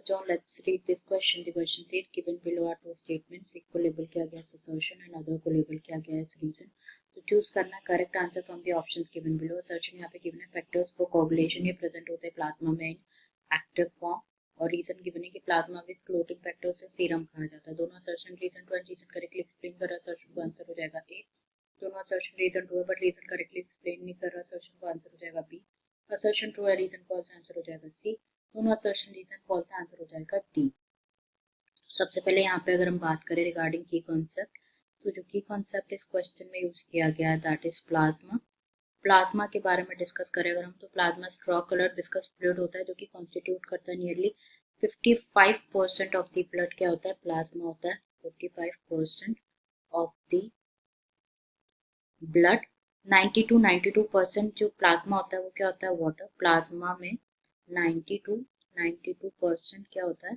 John, let's read this question. The question says given below are two statements. एक को label किया गया assertion and other को label किया गया as reason. तो चूज करना correct answer from the options given below. assertion यहाँ पे गिवन है फैक्टर्स फॉर कोगुलेशन ये प्रेजेंट होते हैं प्लाज्मा में एक्टिव फॉर्म, और रीजन गिवन है कि प्लाज्मा विद क्लोटिंग फैक्टर से सीरम कहा जाता है. दोनों assertion reason true and reason correctly explain कर रहा है. assertion को आंसर हो जाएगा ए. दोनों assertion रीजन टू है बट रीजन करेक्टली एक्सप्लेन नहीं कर रहा. assertion को आंसर हो जाएगा बी. assertion ट्रू है रीजन फॉल्स आंसर हो जाएगा सी. दोनों assertion रीजन फॉल्स आंसर हो जाएगा डी. सबसे पहले यहाँ पे अगर हम बात करें रिगार्डिंग की कॉन्सेप्ट, तो जो की कॉन्सेप्ट इस क्वेश्चन में यूज किया गया है दैट इज प्लाज्मा. प्लाज्मा के बारे में डिस्कस करें अगर हम, तो plasma straw colour viscous fluid होता है जो कि कॉन्स्टिट्यूट करता है नियरली 55% ऑफ द ब्लड. क्या होता है? प्लाज्मा होता है 55% ऑफ द ब्लड. 90 to 92% जो प्लाज्मा होता है वो क्या होता है? वाटर. प्लाज्मा में 90 to 92% क्या होता है?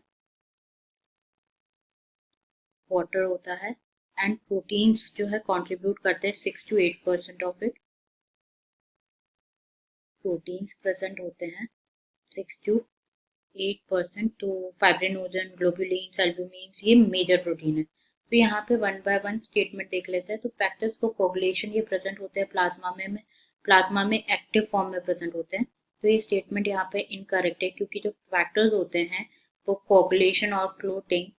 वाटर होता है. एंड प्रोटीन्स जो है कंट्रीब्यूट करते हैं 6 to 8% of it. Proteins present होते हैं 6 to 8%. तो फाइब्रिनोजन, ग्लोबुलिन्स, एल्ब्यूमिन्स ये मेजर प्रोटीन है. तो यहाँ पे वन बाय वन स्टेटमेंट देख लेते हैं. तो फैक्टर्स फॉर कोगुलेशन ये प्रेजेंट होते हैं प्लाज्मा में एक्टिव फॉर्म में प्रेजेंट होते हैं. तो ये स्टेटमेंट यहाँ पे इनकरेक्ट है क्योंकि जो फैक्टर्स होते हैं वो कोगुलेशन और clotting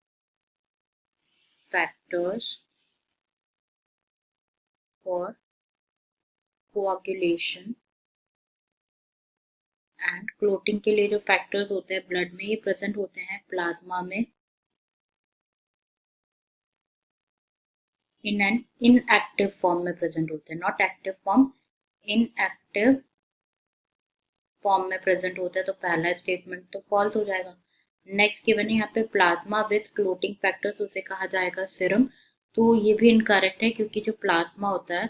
factors for coagulation and clotting के लिए जो फैक्टर्स होते हैं ब्लड में ये प्रेजेंट होते हैं प्लाज्मा में इन एन इनएक्टिव फॉर्म में प्रेजेंट होते हैं. Not active form, inactive form में प्रेजेंट होता है. तो पहला स्टेटमेंट तो फॉल्स हो जाएगा. नेक्स्ट गिवन है यहाँ पे प्लाज्मा विद क्लोटिंग फैक्टर्स उसे कहा जाएगा सीरम. तो ये भी इनकरेक्ट है क्योंकि जो प्लाज्मा होता है,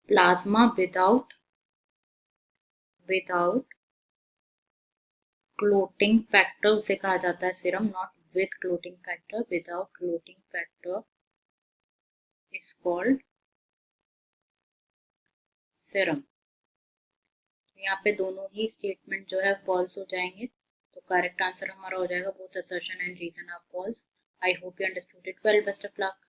प्लाज्मा विदाउट क्लोटिंग फैक्टर उसे कहा जाता है serum. Not with clotting factor, without clotting factor is called serum. यहाँ पे दोनों ही स्टेटमेंट जो है फॉल्स हो जाएंगे. तो करेक्ट आंसर हमारा हो जाएगा both assertion and reason are false. I hope you understood it well. Best of luck.